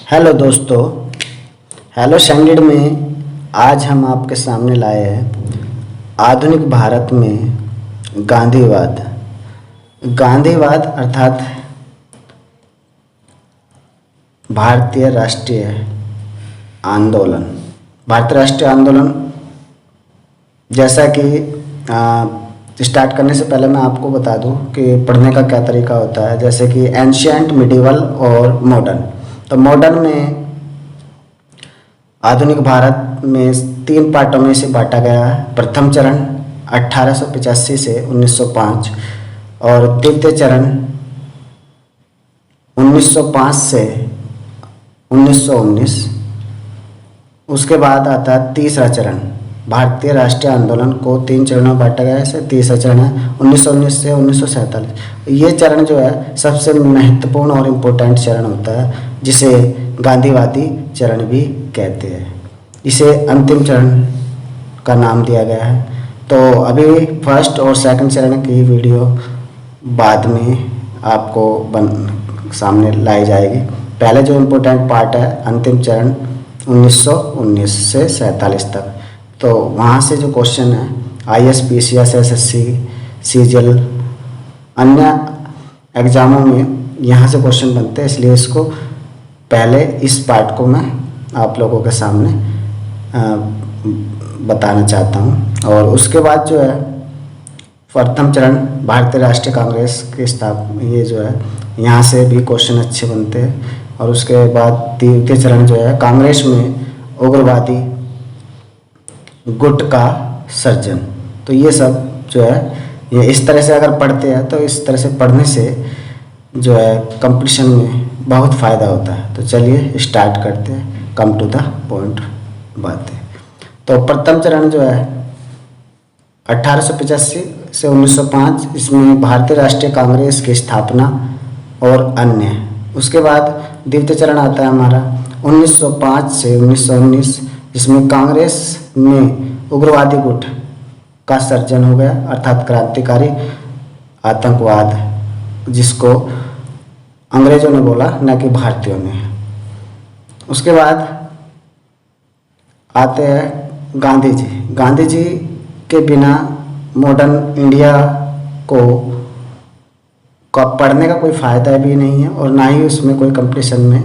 Hello दोस्तों। Hello standard में आज हम आपके सामने लाए हैं आधुनिक भारत में गांधीवाद। गांधीवाद अर्थात भारतीय राष्ट्रीय आंदोलन। भारतीय राष्ट्रीय आंदोलन जैसा कि स्टार्ट करने से पहले मैं आपको बता दूं कि पढ़ने का क्या तरीका होता है। जैसे कि एंशिएंट, मिडिवल और मॉडर्न। तो मॉडर्न में आधुनिक भारत में 3 पार्टों में इसे बांटा गया है। प्रथम चरण 1885 से 1905 और द्वितीय चरण 1905 से 1919। उसके बाद आता है तीसरा चरण। भारतीय राष्ट्रीय आंदोलन को 3 चरणों में बांटा गया है। इसे तीसरा चरण है 1919 से 1947। ये चरण जो है सबसे महत्वपूर्ण और इम्पोर्टेंट चरण होता है, जिसे गांधीवादी चरण भी कहते हैं। इसे अंतिम चरण का नाम दिया गया है। तो अभी फर्स्ट और सेकंड चरण की वीडियो बाद में आपको सामने लाई जाएगी। पहले जो इम्पोर्टेंट पार्ट है अंतिम चरण 1919 से 47 तक। तो वहाँ से जो क्वेश्चन है IAS, PCS, SSC, CGL अन्य एग्ज़ामों में यहाँ से क्वेश्चन बनते हैं, इसलिए इसको पहले इस पार्ट को मैं आप लोगों के सामने बताना चाहता हूँ। और उसके बाद जो है प्रथम चरण भारतीय राष्ट्रीय कांग्रेस की स्थापना, ये जो है यहाँ से भी क्वेश्चन अच्छे बनते हैं। और उसके बाद द्वितीय चरण जो है कांग्रेस में उग्रवादी गुट का सर्जन। तो ये सब जो है ये इस तरह से अगर पढ़ते हैं तो इस तरह से पढ़ने से जो है कंपटीशन में बहुत फ़ायदा होता है। तो चलिए स्टार्ट करते हैं, कम टू द पॉइंट बातें। तो प्रथम चरण जो है 1885 से 1905, इसमें भारतीय राष्ट्रीय कांग्रेस की स्थापना और अन्य। उसके बाद द्वितीय चरण आता है हमारा 1905 से 1919, जिसमें कांग्रेस में उग्रवादी गुट का सर्जन हो गया, अर्थात क्रांतिकारी आतंकवाद, जिसको अंग्रेजों ने बोला न कि भारतीयों ने। उसके बाद आते हैं गांधी जी। गांधी जी के बिना मॉडर्न इंडिया को पढ़ने का कोई फ़ायदा भी नहीं है और ना ही उसमें कोई कंपटीशन में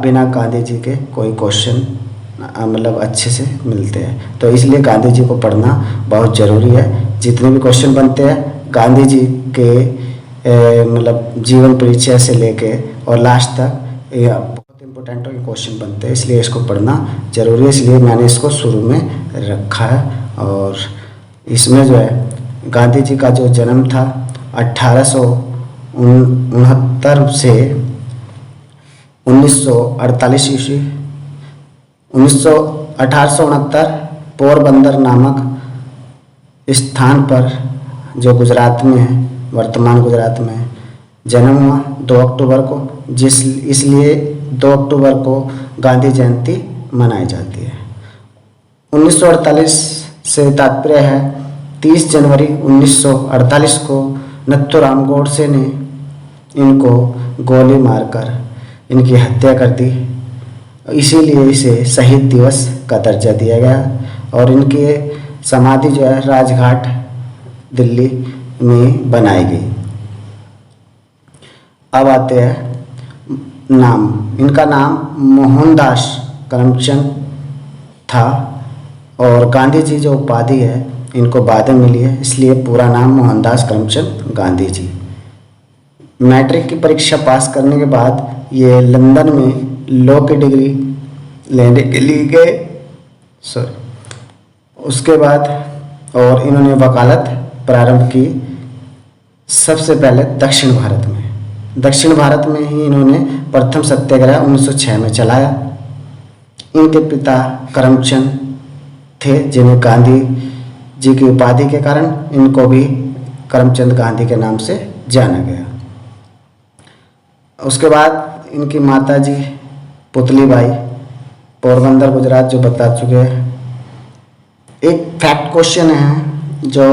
बिना गांधी जी के कोई क्वेश्चन मतलब अच्छे से मिलते हैं। तो इसलिए गांधी जी को पढ़ना बहुत ज़रूरी है। जितने भी क्वेश्चन बनते हैं गांधी जी के मतलब जीवन परिचय से लेके और लास्ट तक ये बहुत इंपॉर्टेंट क्वेश्चन बनते हैं, इसलिए इसको पढ़ना ज़रूरी है। इसलिए मैंने इसको शुरू में रखा है। और इसमें जो है गांधी जी का जो जन्म था 1869 से 1948 ईस्वी 1869 पोरबंदर नामक स्थान पर जो गुजरात में है, वर्तमान गुजरात में है, जन्म हुआ 2 अक्टूबर को। इसलिए 2 अक्टूबर को गांधी जयंती मनाई जाती है। 1948 से तात्पर्य है 30 जनवरी 1948 को नथुराम गोडसे ने इनको गोली मारकर इनकी हत्या कर दी। इसीलिए इसे शहीद दिवस का दर्जा दिया गया और इनके समाधि जो है राजघाट दिल्ली में बनाई गई। अब आते हैं नाम। इनका नाम मोहनदास करमचंद था और गांधी जी जो उपाधि है इनको बाद में मिली है, इसलिए पूरा नाम मोहनदास करमचंद गांधी जी। मैट्रिक की परीक्षा पास करने के बाद ये लंदन में लॉ की डिग्री लेने के लिए गए। उसके बाद और इन्होंने वकालत प्रारंभ की सबसे पहले दक्षिण भारत में। दक्षिण भारत में ही इन्होंने प्रथम सत्याग्रह 1906 में चलाया। इनके पिता करमचंद थे, जिन्हें गांधी जी की उपाधि के कारण इनको भी करमचंद गांधी के नाम से जाना गया। उसके बाद इनकी माता जी पुतलीबाई पोरबंदर गुजरात जो बता चुके हैं। एक फैक्ट क्वेश्चन है जो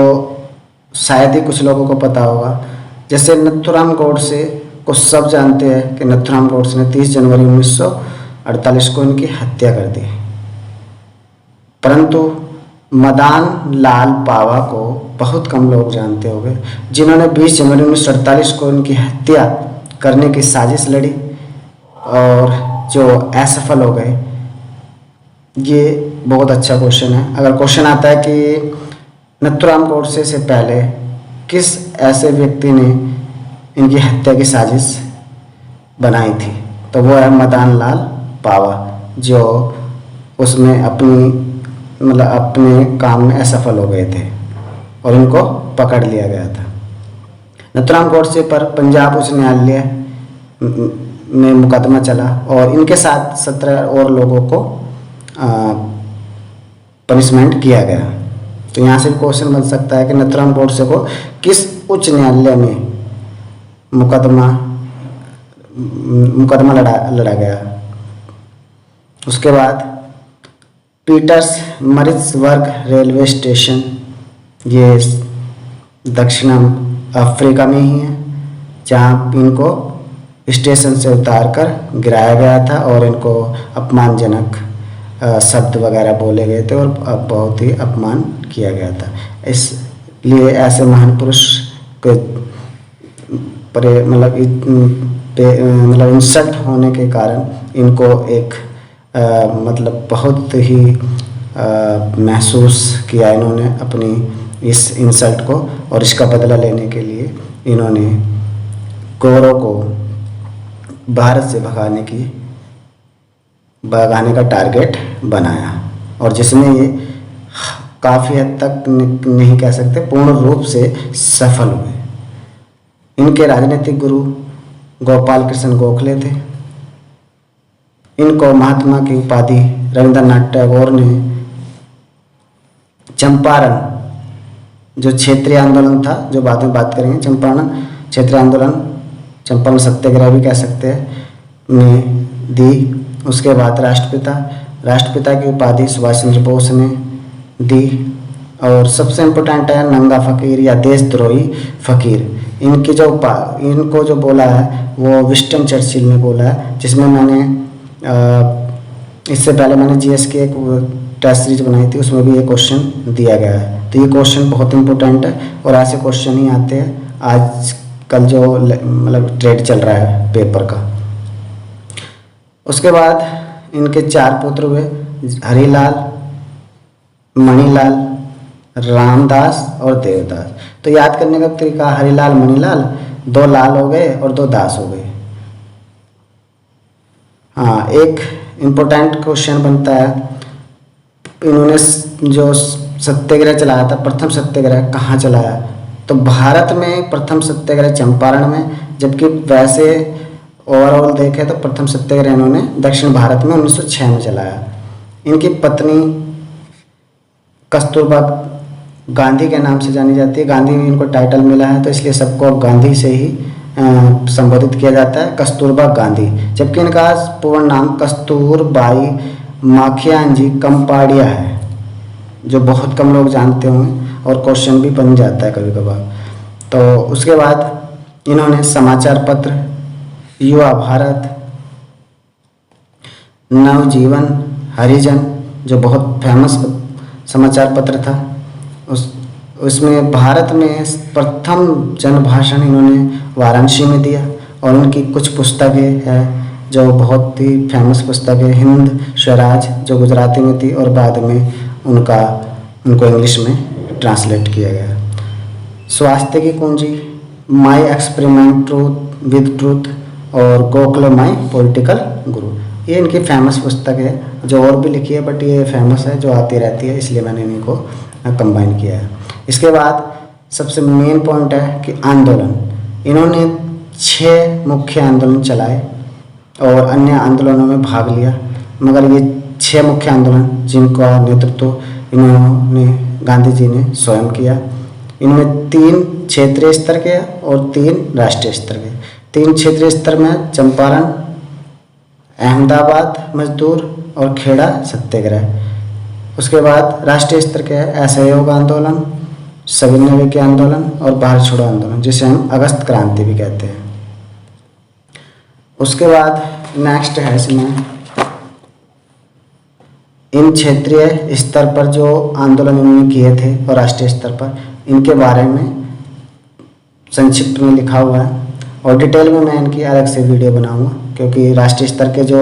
शायद ही कुछ लोगों को पता होगा। जैसे नथुराम गोडसे को सब जानते हैं कि नथुराम गोडसे ने 30 जनवरी 1948 को इनकी हत्या कर दी। परंतु मदान लाल पावा को बहुत कम लोग जानते होंगे, जिन्होंने 20 जनवरी 1948 को इनकी हत्या करने की साजिश लड़ी और जो असफल हो गए। ये बहुत अच्छा क्वेश्चन है। अगर क्वेश्चन आता है कि नथुराम गोडसे से पहले किस ऐसे व्यक्ति ने इनकी हत्या की साजिश बनाई थी, तो वो है मदान लाल पावा, जो उसमें अपने काम में असफल हो गए थे और इनको पकड़ लिया गया था। नथुराम गोडसे पर पंजाब उच्च न्यायालय में मुकदमा चला और इनके साथ 17 और लोगों को पनिशमेंट किया गया। तो यहाँ से क्वेश्चन बन सकता है कि नथुराम गोडसे को किस उच्च न्यायालय में मुकदमा लड़ा गया। उसके बाद पीटर्स मरिट्सबर्ग रेलवे स्टेशन, ये दक्षिण अफ्रीका में ही है, जहाँ इनको स्टेशन से उतार कर गिराया गया था और इनको अपमानजनक शब्द वगैरह बोले गए थे और बहुत ही अपमान किया गया था। इसलिए ऐसे महान पुरुष के इंसल्ट होने के कारण इनको एक बहुत ही महसूस किया इन्होंने अपनी इस इंसल्ट को, और इसका बदला लेने के लिए इन्होंने गोरों को भारत से भगाने का टारगेट बनाया, और जिसमें ये काफ़ी हद तक नहीं कह सकते पूर्ण रूप से सफल हुए। इनके राजनीतिक गुरु गोपाल कृष्ण गोखले थे। इनको महात्मा की उपाधि रविंद्रनाथ टैगोर ने चंपारण जो क्षेत्रीय आंदोलन था, जो बाद में बात करेंगे, चंपारण क्षेत्रीय आंदोलन, चंपारण सत्याग्रह भी कह सकते हैं, में दी। उसके बाद राष्ट्रपिता की उपाधि सुभाष चंद्र बोस ने दी। और सबसे इम्पोर्टेंट है नंगा फकीर या देशद्रोही फकीर। इनको जो बोला है वो विंस्टन चर्चिल ने बोला है, जिसमें मैंने इससे पहले मैंने जीएस की एक टेस्ट सीरीज बनाई थी, उसमें भी ये क्वेश्चन दिया गया है। तो ये क्वेश्चन बहुत इंपॉर्टेंट है और ऐसे क्वेश्चन ही आते हैं आज कल जो ट्रेड चल रहा है पेपर का। उसके बाद इनके 4 पुत्र हुए, हरिलाल, मणिलाल, रामदास और देवदास। तो याद करने का तरीका, हरिलाल मणिलाल, 2 लाल हो गए और 2 दास हो गए। हाँ, एक इम्पोर्टेंट क्वेश्चन बनता है, इन्होंने जो सत्याग्रह चलाया था, प्रथम सत्याग्रह कहाँ चलाया? तो भारत में प्रथम सत्याग्रह चंपारण में, जबकि वैसे ओवरऑल देखें तो प्रथम सत्याग्रह इन्होंने दक्षिण भारत में 1906 में चलाया। इनकी पत्नी कस्तूरबा गांधी के नाम से जानी जाती है। गांधी में इनको टाइटल मिला है, तो इसलिए सबको गांधी से ही संबोधित किया जाता है, कस्तूरबा गांधी। जबकि इनका पूर्ण नाम कस्तूरबाई माखियानजी कम्पाड़िया है, जो बहुत कम लोग जानते होंगे और क्वेश्चन भी बन जाता है कभी कभार। तो उसके बाद इन्होंने समाचार पत्र युवा भारत, नवजीवन, हरिजन, जो बहुत फेमस समाचार पत्र था, उसमें भारत में प्रथम जन भाषण इन्होंने वाराणसी में दिया। और उनकी कुछ पुस्तकें हैं जो बहुत ही फेमस पुस्तक है, हिंद स्वराज जो गुजराती में थी और बाद में उनको इंग्लिश में ट्रांसलेट किया गया। स्वास्थ्य की कुंजी, my experiment truth with truth और गोखले माई पॉलिटिकल गुरु, ये इनकी फेमस पुस्तक है, जो और भी लिखी है बट ये फेमस है, जो आती रहती है, इसलिए मैंने इन्हीं को कंबाइन किया है। इसके बाद सबसे मेन पॉइंट है कि आंदोलन, इन्होंने 6 मुख्य आंदोलन चलाए और अन्य आंदोलनों में भाग लिया, मगर ये 6 मुख्य आंदोलन जिनका नेतृत्व इन्होंने गांधी जी ने स्वयं किया, इनमें 3 क्षेत्रीय स्तर के और 3 राष्ट्रीय स्तर के। 3 क्षेत्रीय स्तर में चंपारण, अहमदाबाद मजदूर और खेड़ा सत्याग्रह। उसके बाद राष्ट्रीय स्तर के है असहयोग आंदोलन, सविनय विज्ञान आंदोलन और भारत छोड़ो आंदोलन, जिसे हम अगस्त क्रांति भी कहते हैं। उसके बाद नेक्स्ट है इसमें इन क्षेत्रीय स्तर पर जो आंदोलन इन्होंने किए थे और राष्ट्रीय स्तर पर इनके बारे में संक्षिप्त में लिखा हुआ है, और डिटेल में मैं इनकी अलग से वीडियो बनाऊंगा, क्योंकि राष्ट्रीय स्तर के जो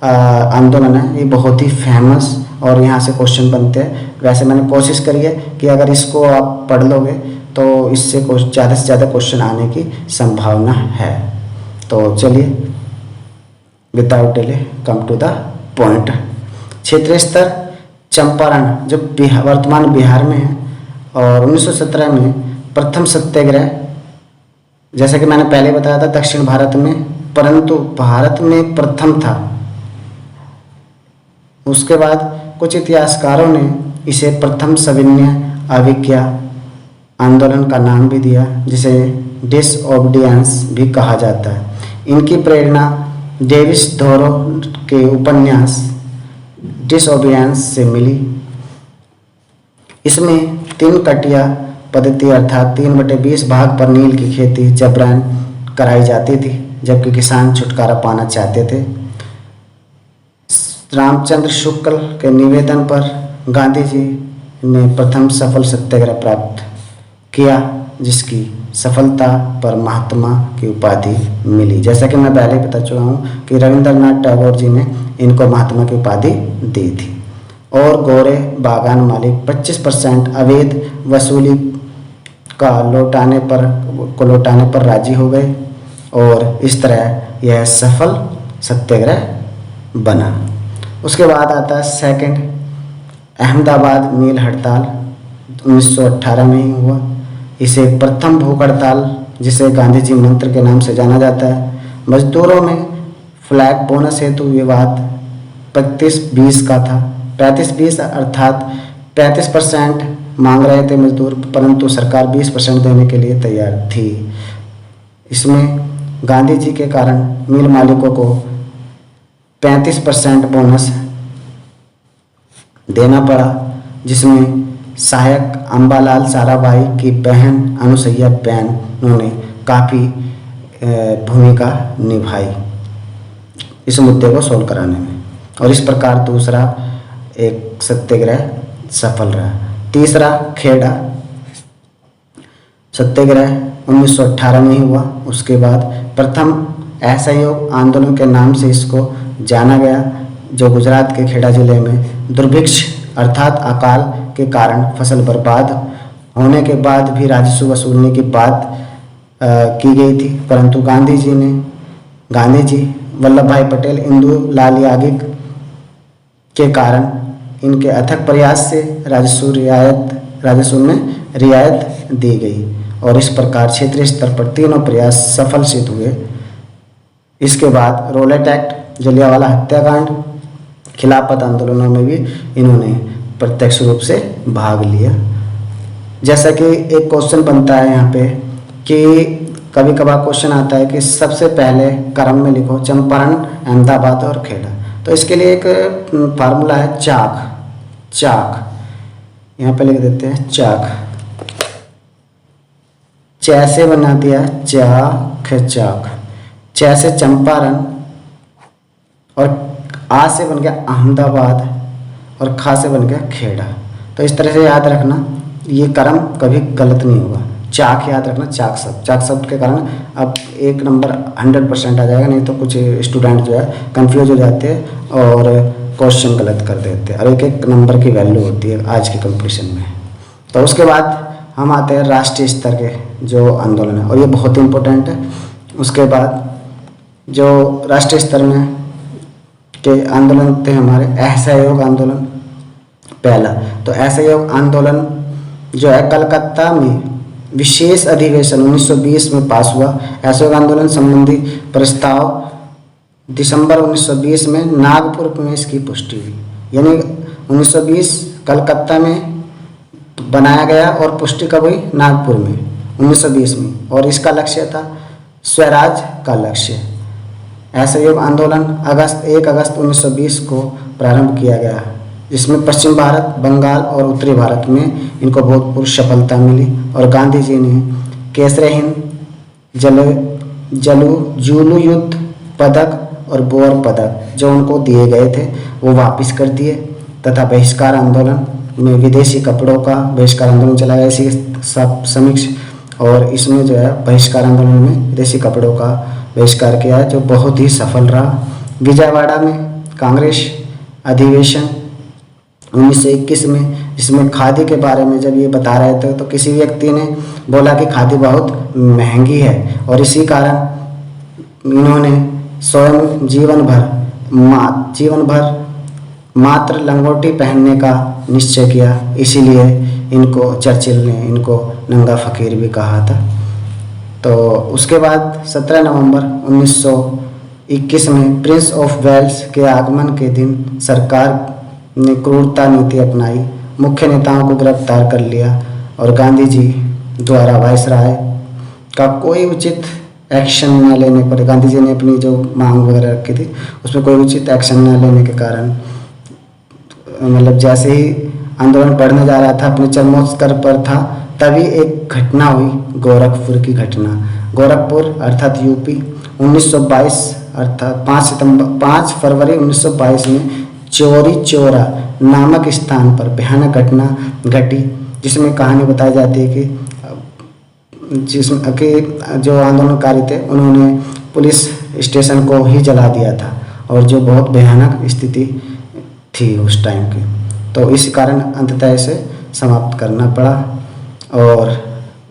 आंदोलन है ये बहुत ही फेमस और यहाँ से क्वेश्चन बनते हैं। वैसे मैंने कोशिश करी है कि अगर इसको आप पढ़ लोगे तो इससे ज़्यादा से ज़्यादा क्वेश्चन आने की संभावना है। तो चलिए without delay come to the point. क्षेत्रीय स्तर चंपारण जो वर्तमान बिहार में है, और 1917 में प्रथम सत्याग्रह, जैसा कि मैंने पहले बताया था दक्षिण भारत में, परंतु भारत में प्रथम था। उसके बाद कुछ इतिहासकारों ने इसे प्रथम सविनय अवज्ञा आंदोलन का नाम भी दिया, जिसे डिसओबीडियंस भी कहा जाता है। इनकी प्रेरणा डेविस थोरो के उपन्यास डिसओबीडियंस से मिली। इसमें 3 कटिया पद्धति अर्थात 3/20 भाग पर नील की खेती जबरन कराई जाती थी, जबकि किसान छुटकारा पाना चाहते थे। रामचंद्र शुक्ल के निवेदन पर गांधी जी ने प्रथम सफल सत्याग्रह प्राप्त किया, जिसकी सफलता पर महात्मा की उपाधि मिली। जैसा कि मैं पहले बता चुका हूँ कि रविंद्रनाथ टैगोर जी ने इनको महात्मा की उपाधि दी थी। और गोरे बागान मालिक 25% अवैध वसूली का लौटाने पर राजी हो गए, और इस तरह यह सफल सत्याग्रह बना। उसके बाद आता है सेकंड अहमदाबाद मील हड़ताल, 1918 में ही हुआ। इसे प्रथम भूख हड़ताल, जिसे गांधी जी मंत्र के नाम से जाना जाता है। मजदूरों में फ्लैग बोनस हेतु विवाद 35-20 का था। 35-20 अर्थात 35% मांग रहे थे मजदूर, परंतु सरकार 20% देने के लिए तैयार थी। इसमें गांधी जी के कारण मिल मालिकों को 35% बोनस देना पड़ा, जिसमें सहायक अंबालाल साराभाई की बहन अनुसैया बैन ने काफ़ी भूमिका निभाई इस मुद्दे को सोल्व कराने में, और इस प्रकार दूसरा एक सत्याग्रह सफल रहा। तीसरा खेड़ा सत्याग्रह 1918 में ही हुआ। उसके बाद प्रथम असहयोग आंदोलन के नाम से इसको जाना गया, जो गुजरात के खेड़ा जिले में दुर्भिक्ष अर्थात अकाल के कारण फसल बर्बाद होने के बाद भी राजस्व वसूलने की बात की गई थी, परंतु गांधी जी वल्लभ भाई पटेल, इंदु लाल याग्निक के कारण इनके अथक प्रयास से राजस्व में रियायत दी गई, और इस प्रकार क्षेत्रीय स्तर पर तीनों प्रयास सफल सिद्ध हुए। इसके बाद रोलेट एक्ट, जलियांवाला हत्याकांड, खिलाफत आंदोलनों में भी इन्होंने प्रत्यक्ष रूप से भाग लिया। जैसा कि एक क्वेश्चन बनता है यहाँ पे कि कभी कभार क्वेश्चन आता है कि सबसे पहले क्रम में लिखो चंपारण, अहमदाबाद और खेड़ा। तो इसके लिए एक फार्मूला है चाक, यहाँ पे लिख देते हैं चाक। च से बना दिया चाक, च से चंपारण, और आ से बन गया अहमदाबाद, और खा से बन गया खेड़ा। तो इस तरह से याद रखना, ये क्रम कभी गलत नहीं होगा। चाक याद रखना, चाक शब्द के कारण अब 1 नंबर 100% आ जाएगा, नहीं तो कुछ स्टूडेंट जो है कंफ्यूज हो जाते हैं और क्वेश्चन गलत कर देते हैं, और 1-1 नंबर की वैल्यू होती है आज के कंपटीशन में। तो उसके बाद हम आते हैं राष्ट्रीय स्तर के जो आंदोलन है, और ये बहुत इंपॉर्टेंट है। उसके बाद जो राष्ट्रीय स्तर में के आंदोलन थे हमारे, असहयोग आंदोलन पहला। तो असहयोग आंदोलन जो है कलकत्ता में विशेष अधिवेशन 1920 में पास हुआ। असहयोग आंदोलन संबंधी प्रस्ताव दिसंबर 1920 में नागपुर में इसकी पुष्टि हुई, यानी 1920 कलकत्ता में बनाया गया और पुष्टि कब हुई? नागपुर में 1920 में। और इसका लक्ष्य था स्वराज का लक्ष्य। असहयोग आंदोलन 1 अगस्त 1920 को प्रारंभ किया गया, जिसमें पश्चिम भारत, बंगाल और उत्तरी भारत में इनको भूतपूर्व सफलता मिली, और गांधी जी ने केसरे हिंद, जूलू युद्ध पदक और बोर पदक जो उनको दिए गए थे वो वापस कर दिए, तथा बहिष्कार आंदोलन में विदेशी कपड़ों का बहिष्कार आंदोलन चला गया इसी सब समीक्ष। और इसमें जो है बहिष्कार आंदोलन में विदेशी कपड़ों का बहिष्कार किया जो बहुत ही सफल रहा। विजयवाड़ा में कांग्रेस अधिवेशन 1921 में, जिसमें खादी के बारे में जब ये बता रहे थे तो किसी व्यक्ति ने बोला कि खादी बहुत महंगी है, और इसी कारण इन्होंने स्वयं जीवन भर मात्र लंगोटी पहनने का निश्चय किया। इसीलिए इनको चर्चिल ने इनको नंगा फकीर भी कहा था। तो उसके बाद 17 नवंबर 1921 में प्रिंस ऑफ वेल्स के आगमन के दिन सरकार ने क्रूरता नीति अपनाई, मुख्य नेताओं को गिरफ्तार कर लिया और गांधी जी द्वारा वायसराय का कोई उचित एक्शन न लेने पर, गांधी जी ने अपनी जो मांग वगैरह रखी थी उसमें कोई उचित एक्शन न लेने के कारण, मतलब जैसे ही आंदोलन बढ़ने जा रहा था, अपने चरमोत्कर्ष पर था, तभी एक घटना हुई, गोरखपुर की घटना। गोरखपुर अर्थात यूपी 1922 अर्थात 5 फरवरी 1922 में चौरी चौरा नामक स्थान पर भयानक घटना घटी, जिसमें कहानी बताई जाती है कि जो आंदोलनकारी थे उन्होंने पुलिस स्टेशन को ही जला दिया था, और जो बहुत भयानक स्थिति थी उस टाइम की। तो इस कारण अंततः इसे समाप्त करना पड़ा, और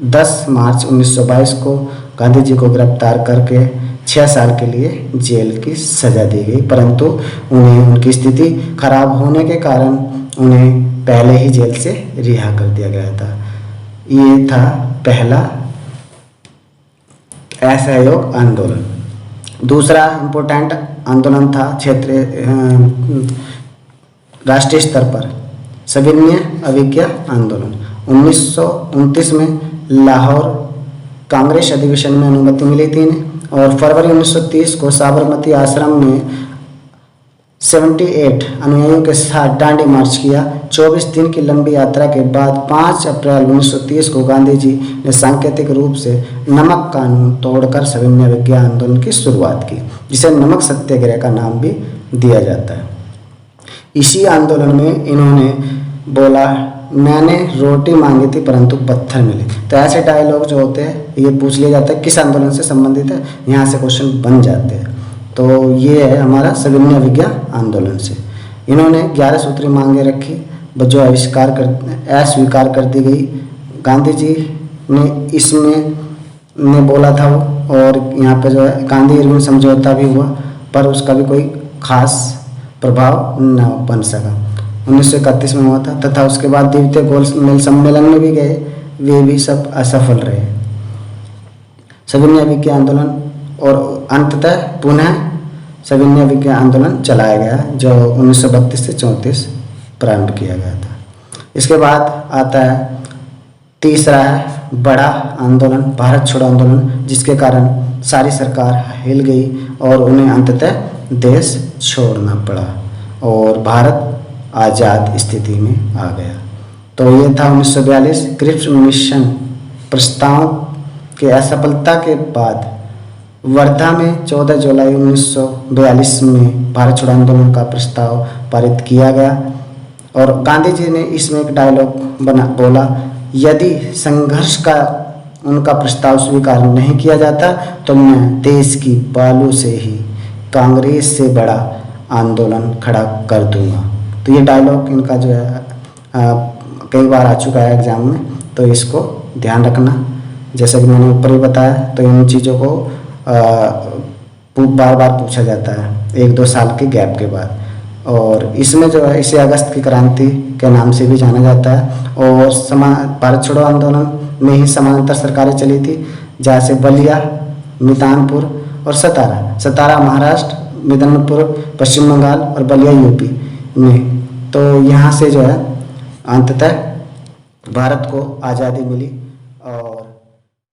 10 मार्च 1922 को गांधी जी को गिरफ्तार करके 6 साल के लिए जेल की सज़ा दी गई, परंतु उन्हें उनकी स्थिति खराब होने के कारण उन्हें पहले ही जेल से रिहा कर दिया गया था। ये था पहला असहयोग आंदोलन। दूसरा इम्पोर्टेंट आंदोलन था राष्ट्रीय स्तर पर सविनय अवज्ञा आंदोलन। 1929 में लाहौर कांग्रेस अधिवेशन में अनुमति मिली थी इन्हें, और फरवरी 1930 को साबरमती आश्रम में 78 अनुयायियों के साथ दांडी मार्च किया। 24 दिन की लंबी यात्रा के बाद 5 अप्रैल 1930 को गांधी जी ने सांकेतिक रूप से नमक कानून तोड़कर सविनय अवज्ञा आंदोलन की शुरुआत की, जिसे नमक सत्याग्रह का नाम भी दिया जाता है। इसी आंदोलन में इन्होंने बोला, मैंने रोटी मांगी थी परंतु पत्थर मिले। तो ऐसे डायलॉग जो होते हैं ये पूछ लिया जाता है किस आंदोलन से संबंधित है, यहाँ से क्वेश्चन बन जाते हैं। तो ये है हमारा सविनय अवज्ञा आंदोलन से। इन्होंने 11 सूत्री मांगे रखी जो अस्वीकार कर दी गई। गांधी जी ने इसमें बोला था वो, और यहाँ पे जो है गांधी इरविन समझौता भी हुआ, पर उसका भी कोई खास प्रभाव न बन सका। 1931 में हुआ था, तथा उसके बाद द्वितीय गोलमेज सम्मेलन में भी गए, वे भी सब असफल रहे। सविनय अवज्ञा आंदोलन और अंततः पुनः सविनय अवज्ञा आंदोलन चलाया गया जो 1932 से 34 प्रारंभ किया गया था। इसके बाद आता है तीसरा बड़ा आंदोलन, भारत छोड़ो आंदोलन, जिसके कारण सारी सरकार हिल गई और उन्हें अंततः देश छोड़ना पड़ा और भारत आज़ाद स्थिति में आ गया। तो ये था 1942 क्रिप्स मिशन प्रस्ताव के असफलता के बाद वर्धा में 14 जुलाई 1942 में भारत छोड़ो आंदोलन का प्रस्ताव पारित किया गया, और गांधी जी ने इसमें एक डायलॉग बोला, यदि संघर्ष का उनका प्रस्ताव स्वीकार नहीं किया जाता तो मैं देश की बालू से ही कांग्रेस से बड़ा आंदोलन खड़ा कर दूंगा। तो ये डायलॉग इनका जो है कई बार आ चुका है एग्जाम में, तो इसको ध्यान रखना। जैसा कि मैंने ऊपर ही बताया, तो इन चीज़ों को बार बार पूछा जाता है 1-2 साल के गैप के बाद। और इसमें जो है इसे अगस्त की क्रांति के नाम से भी जाना जाता है, और भारत छोड़ो आंदोलन में ही समानांतर सरकारें चली थी, जैसे बलिया, मिदनापुर और सतारा महाराष्ट्र, मिदनापुर पश्चिम बंगाल और बलिया यूपी में। तो यहाँ से जो है अंततः भारत को आज़ादी मिली।